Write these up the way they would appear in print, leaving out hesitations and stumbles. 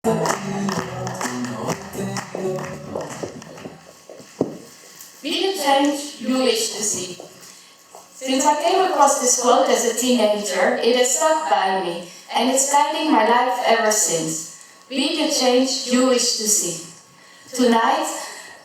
Be the change you wish to see. Since I came across this quote as a teenager, it has stuck by me, and it's guiding my life ever since. Be the change you wish to see. Tonight,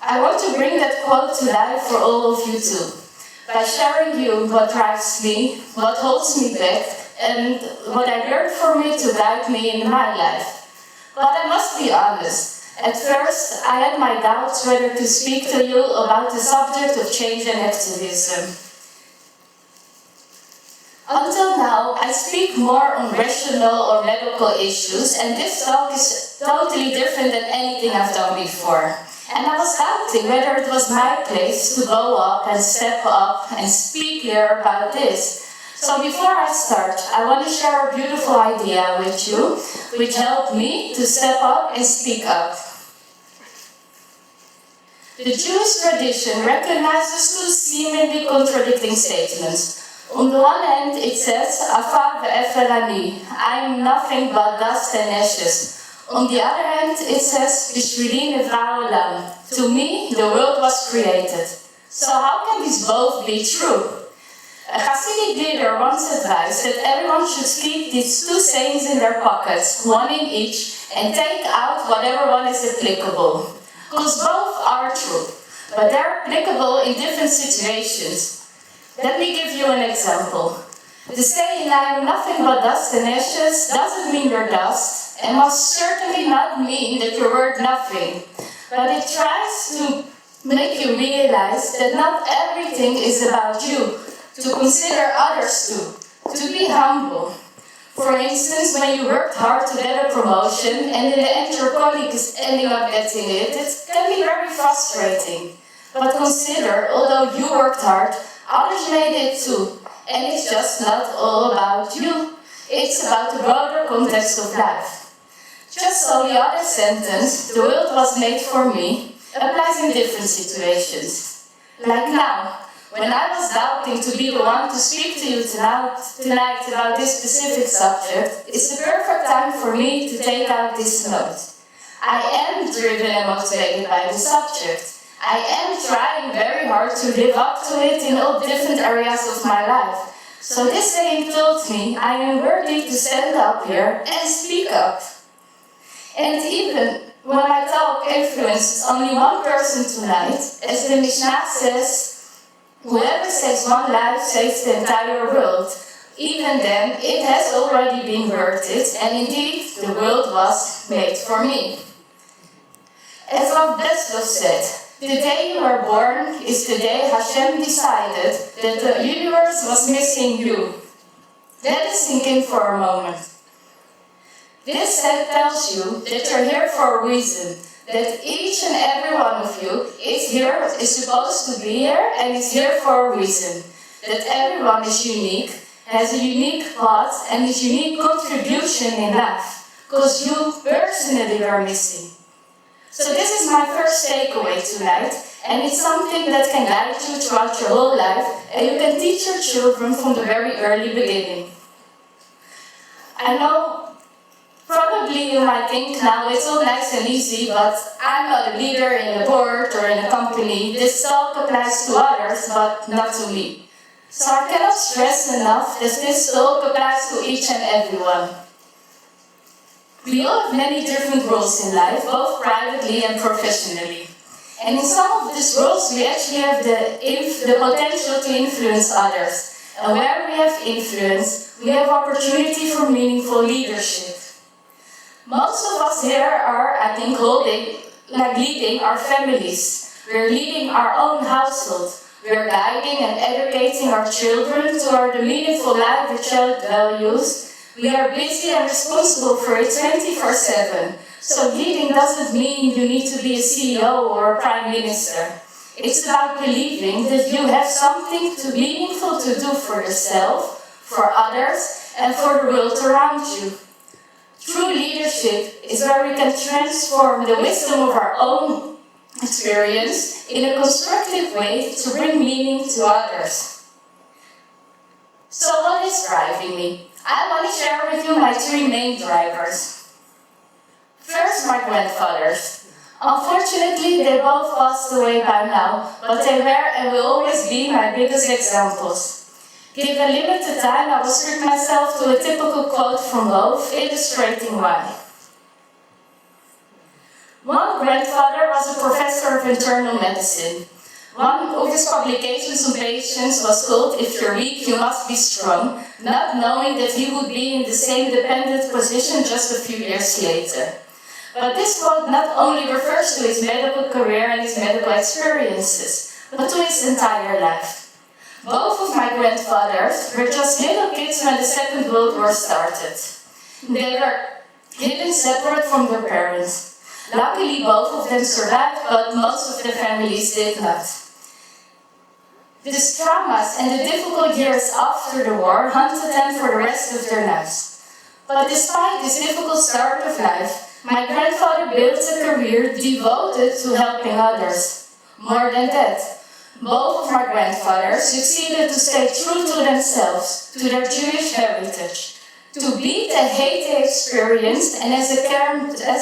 I want to bring that quote to life for all of you too, by sharing you what drives me, what holds me back, and what I learned from it to guide me in my life. But I must be honest. At first, I had my doubts whether to speak to you about the subject of change and activism. Until now, I speak more on rational or medical issues, and this talk is totally different than anything I've done before. And I was doubting whether it was my place to go up and step up and speak here about this. So before I start, I want to share a beautiful idea with you, which helped me to step up and speak up. The Jewish tradition recognizes two seemingly contradicting statements. On the one hand, it says, Afar ve'efer ani, I am nothing but dust and ashes. On the other hand, it says, Bishvili nevra olam, to me, the world was created. So how can these both be true? A Hasidic leader once advised that everyone should keep these two sayings in their pockets, one in each, and take out whatever one is applicable. Because both are true, but they're applicable in different situations. Let me give you an example. The saying, I am nothing but dust and ashes, doesn't mean you're dust, and must certainly not mean that you're worth nothing. But it tries to make you realize that not everything is about you, to consider others too, to be humble. For instance, when you worked hard to get a promotion and in the end your colleague is ending up getting it, it can be very frustrating. But consider, although you worked hard, others made it too. And it's just not all about you. It's about the broader context of life. Just so the other sentence, the world was made for me, applies in different situations. Like now. When I was doubting to be the one to speak to you tonight about this specific subject, it's the perfect time for me to take out this note. I am driven and motivated by the subject. I am trying very hard to live up to it in all different areas of my life. So this saying told me I am worthy to stand up here and speak up. And even when my talk influences only one person tonight, as the Mishnah says, whoever saves one life saves the entire world. Even then, it has already been worth it, and indeed, the world was made for me. As Rav Breslov said, the day you were born is the day Hashem decided that the universe was missing you. Let us sink in for a moment. This tells you that you're here for a reason. That each and every one of you is supposed to be here and is here for a reason. That everyone is unique, has a unique path and his unique contribution in life. Because you personally are missing. So this is my first takeaway tonight, and it's something that can guide you throughout your whole life, and you can teach your children from the very early beginning. I know probably you might think now it's all nice and easy, but I'm not a leader in a board or in a company. This talk applies to others, but not to me. So I cannot stress enough that this talk applies to each and everyone. We all have many different roles in life, both privately and professionally. And in some of these roles, we actually have the potential to influence others. And where we have influence, we have opportunity for meaningful leadership. Most of us here are, I think, leading our families. We're leading our own household. We're guiding and educating our children toward the meaningful life with shared values. We are busy and responsible for it 24/7. So leading doesn't mean you need to be a CEO or a prime minister. It's about believing that you have something meaningful to do for yourself, for others, and for the world around you. True leadership is where we can transform the wisdom of our own experience in a constructive way to bring meaning to others. So what is driving me? I want to share with you my three main drivers. First First, my grandfathers. Unfortunately, they both passed away by now, but they were and will always be my biggest examples. Given limited time, I will restrict myself to a typical quote from both, illustrating why. One grandfather was a professor of internal medicine. One of his publications on patients was called "If you're weak, you must be strong," not knowing that he would be in the same dependent position just a few years later. But this quote not only refers to his medical career and his medical experiences, but to his entire life. Both of my grandfathers were just little kids when the Second World War started. They were hidden separate from their parents. Luckily, both of them survived, but most of their families did not. These traumas and the difficult years after the war haunted them for the rest of their lives. But despite this difficult start of life, my grandfather built a career devoted to helping others. More than that, both of my grandfathers succeeded to stay true to themselves, to their Jewish heritage, to beat the hate they experienced, and as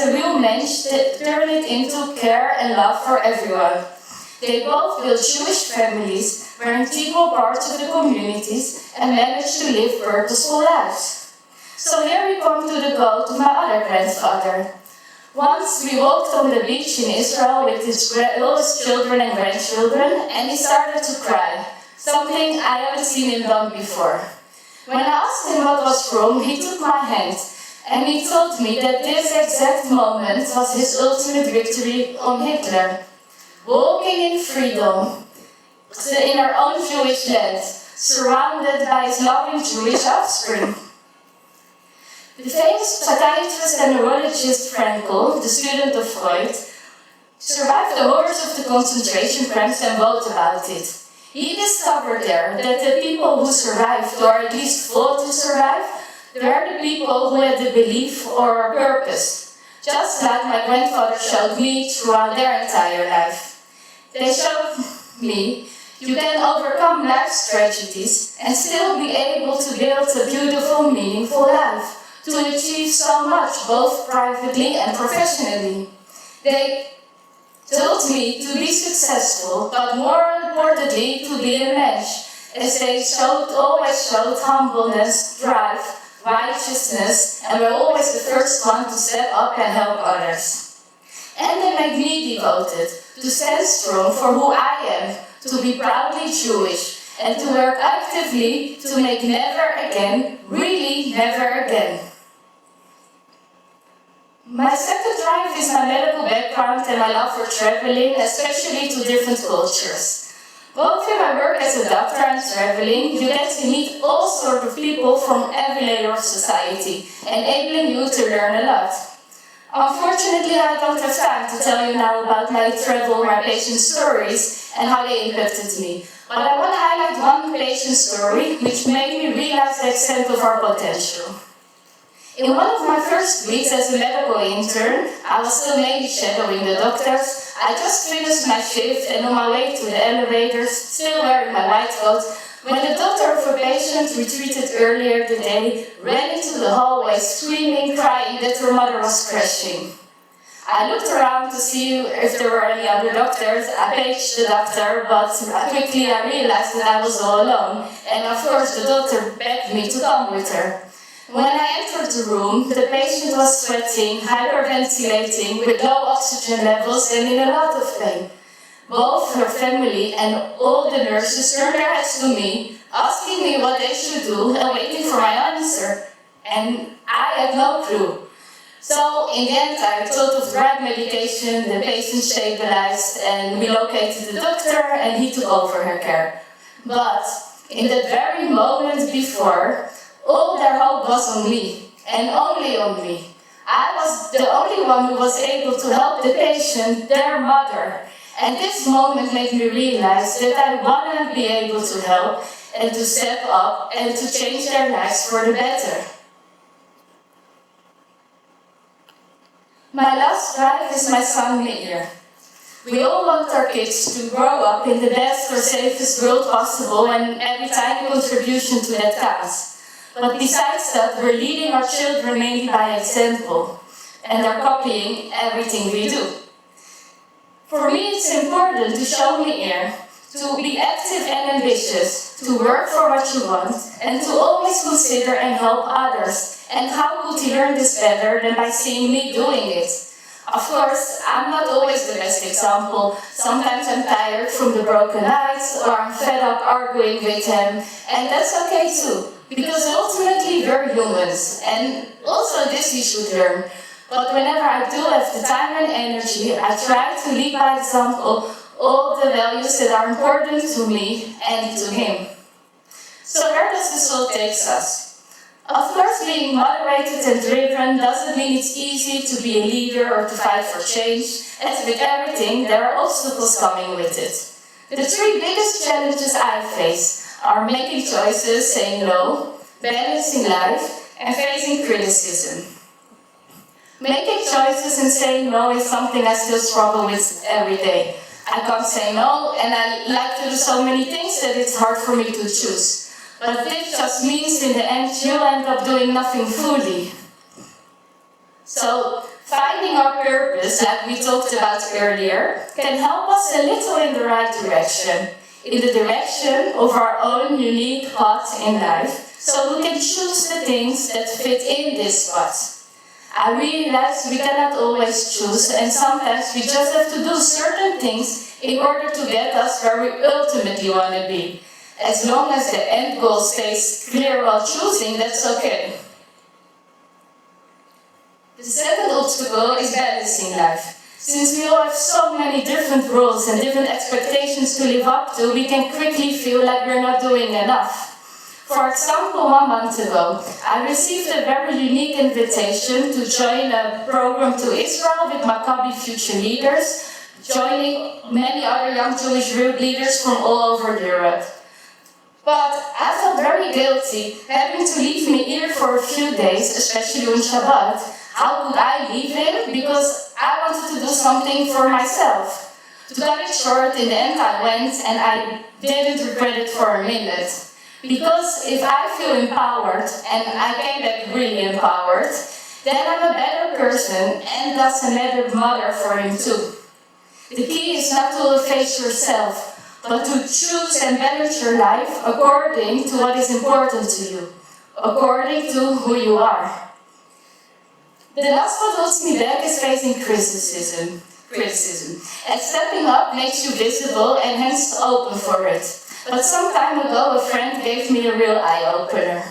a real mensch, turn it into care and love for everyone. They both built Jewish families, were integral parts of the communities, and managed to live purposeful lives. So here we come to the quote of my other grandfather. Once we walked on the beach in Israel with his oldest children and grandchildren, and he started to cry, something I haven't seen him done before. When I asked him what was wrong, he took my hand, and he told me that this exact moment was his ultimate victory on Hitler. Walking in freedom, in our own Jewish land, surrounded by his loving Jewish offspring. The famous psychiatrist and neurologist Frankl, the student of Freud, survived the horrors of the concentration camps and wrote about it. He discovered there that the people who survived, or at least fought to survive, were the people who had the belief or purpose, just like my grandfather showed me throughout their entire life. They showed me you can overcome life's tragedies and still be able to build a beautiful, meaningful life, to achieve so much, both privately and professionally. They told me to be successful, but more importantly, to be a mensch, as they always showed humbleness, drive, righteousness, and were always the first one to step up and help others. And they made me devoted, to stand strong for who I am, to be proudly Jewish, and to work actively to make never again, really never again. My second drive is my medical background and my love for traveling, especially to different cultures. Both in my work as a doctor and traveling, you get to meet all sorts of people from every layer of society, enabling you to learn a lot. Unfortunately, I don't have time to tell you now about my travel, my patient stories, and how they impacted me. But I want to highlight one patient story which made me realize the extent of our potential. In one of my first weeks as a medical intern, I was still mainly shadowing the doctors. I just finished my shift and on my way to the elevators, still wearing my white coat, when the daughter of a patient we treated earlier today ran into the hallway screaming, crying that her mother was crashing. I looked around to see if there were any other doctors. I paged the doctor, but quickly I realized that I was all alone, and of course the doctor begged me to come with her. When I entered the room, the patient was sweating, hyperventilating, with low oxygen levels and in a lot of pain. Both her family and all the nurses turned their heads to me, asking me what they should do and waiting for my answer. And I had no clue. So in the end, I thought of the right medication, the patient stabilized, and we located the doctor, and he took over her care. But in that very moment before, all their hope was on me, and only on me. I was the only one who was able to help the patient, their mother. And this moment made me realize that I want to be able to help and to step up and to change their lives for the better. My last drive is my son Meir. We all want our kids to grow up in the best or safest world possible, and every tiny contribution to that counts. But besides that, we're leading our children mainly by example. and are copying everything we do. For me, it's important to show me here, to be active and ambitious, to work for what you want, and to always consider and help others. And how could he learn this better than by seeing me doing it? Of course, I'm not always the best example. Sometimes I'm tired from the broken nights, or I'm fed up arguing with him, and that's okay too, because ultimately we're humans, and also this you should learn. But whenever I do have the time and energy, I try to lead by example all the values that are important to me and to him. So where does this all take us? Of course, being moderated and driven doesn't mean it's easy to be a leader or to fight for change. As with everything, there are obstacles coming with it. The three biggest challenges I face are making choices, saying no, balancing life, and facing criticism. Making choices and saying no is something I still struggle with every day. I can't say no, and I like to do so many things that it's hard for me to choose. But this just means in the end you'll end up doing nothing fully. So, finding our purpose, like we talked about earlier, can help us a little in the right direction. In the direction of our own unique path in life, so we can choose the things that fit in this path. I realize we cannot always choose, and sometimes we just have to do certain things in order to get us where we ultimately want to be. As long as the end goal stays clear while choosing, that's okay. The second obstacle is balancing life. Since we all have so many different roles and different expectations to live up to, we can quickly feel like we're not doing enough. For example, 1 month ago, I received a very unique invitation to join a program to Israel with Maccabi future leaders, joining many other young Jewish leaders from all over Europe. But I felt very guilty having to leave me here for a few days, especially on Shabbat. How could I leave him? Because I wanted to do something for myself. To cut it short, in the end I went, and I didn't regret it for a minute. Because if I feel empowered, and I came back really empowered, then I'm a better person, and thus a better mother for him too. The key is not to efface yourself, but to choose and balance your life according to what is important to you, according to who you are. The last what holds me back is facing criticism. And stepping up makes you visible and hence open for it. But some time ago, a friend gave me a real eye-opener.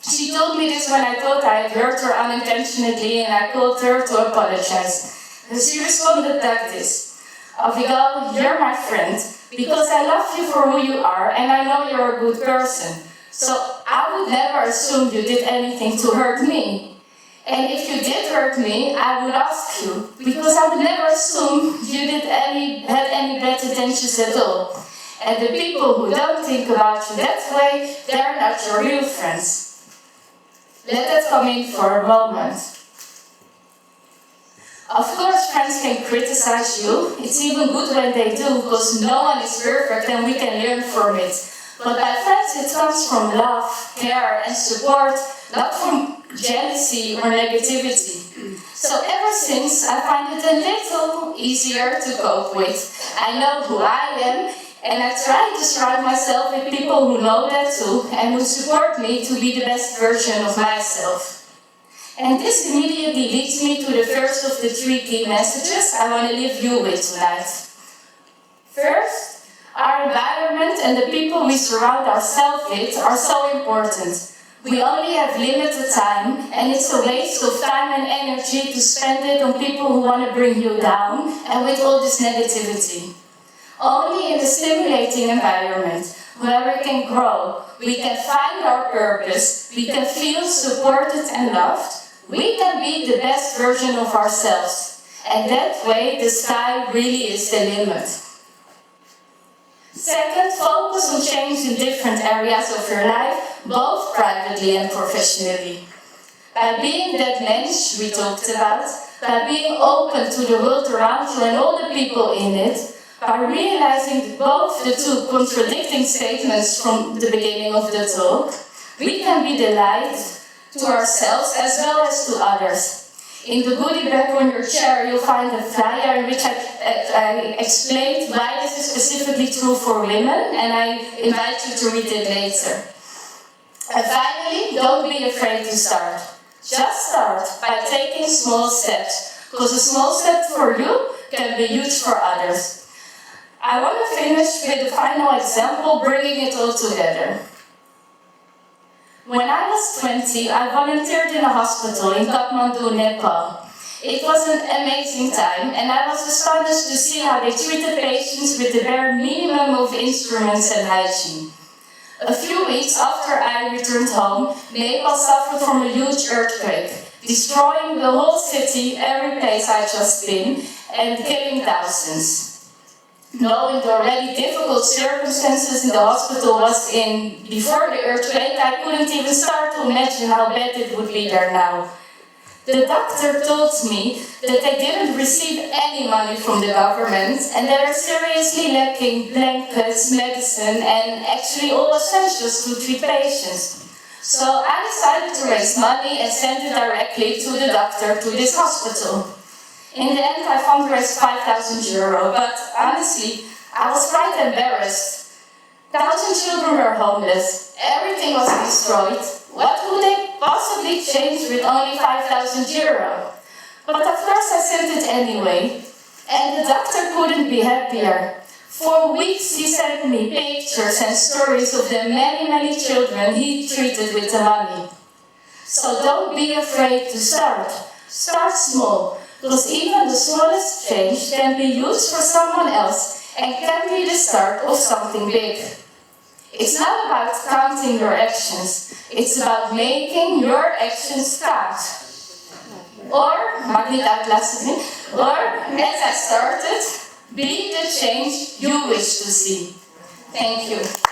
She told me this when I thought I had hurt her unintentionally, and I called her to apologize. And she responded like this: Avigal, you're my friend, because I love you for who you are, and I know you're a good person. So I would never assume you did anything to hurt me. And if you did hurt me, I would ask you, because I would never assume you had any bad intentions at all. And the people who don't think about you that way, they're not your real friends. Let that come in for a moment. Of course, friends can criticize you. It's even good when they do, because no one is perfect and we can learn from it. But by friends, it comes from love, care, and support, not from jealousy or negativity. So ever since, I find it a little easier to cope with. I know who I am, and I try to surround myself with people who know that too, and who support me to be the best version of myself. And this immediately leads me to the first of the 3 key messages I want to leave you with tonight. First, our environment and the people we surround ourselves with are so important. We only have limited time, and it's a waste of time and energy to spend it on people who want to bring you down and with all this negativity. Only in a stimulating environment where we can grow, we can find our purpose, we can feel supported and loved, we can be the best version of ourselves. And that way, the sky really is the limit. Second, focus on change in different areas of your life, both privately and professionally. By being that mensch we talked about, by being open to the world around you and all the people in it, by realizing both the 2 contradicting statements from the beginning of the talk, we can be the light to ourselves as well as to others. In the goodie bag on your chair, you'll find a flyer in which I explained why this is specifically true for women, and I invite you to read it later. And finally, don't be afraid to start. Just start by taking small steps, because a small step for you can be huge for others. I want to finish with a final example, bringing it all together. When I was 20, I volunteered in a hospital in Kathmandu, Nepal. It was an amazing time, and I was astonished to see how they treated patients with the bare minimum of instruments and hygiene. A few weeks after I returned home, Nepal suffered from a huge earthquake, destroying the whole city, every place I'd just been, and killing thousands. Knowing the already difficult circumstances the hospital was in before the earthquake, I couldn't even start to imagine how bad it would be there now. The doctor told me that they didn't receive any money from the government and they were seriously lacking blankets, medicine, and actually all essentials to treat patients. So I decided to raise money and send it directly to the doctor to this hospital. In the end, I fundraised €5,000, but honestly, I was quite embarrassed. 1,000 children were homeless, everything was destroyed. What would they possibly change with only €5,000? But of course I sent it anyway, and the doctor couldn't be happier. For weeks he sent me pictures and stories of the many children he treated with the money. So don't be afraid to start. Start small, because even the smallest change can be used for someone else and can be the start of something big. It's not about counting your actions, it's about making your actions count. Or, mag niet uitlasten, or, as I started, be the change you wish to see. Thank you.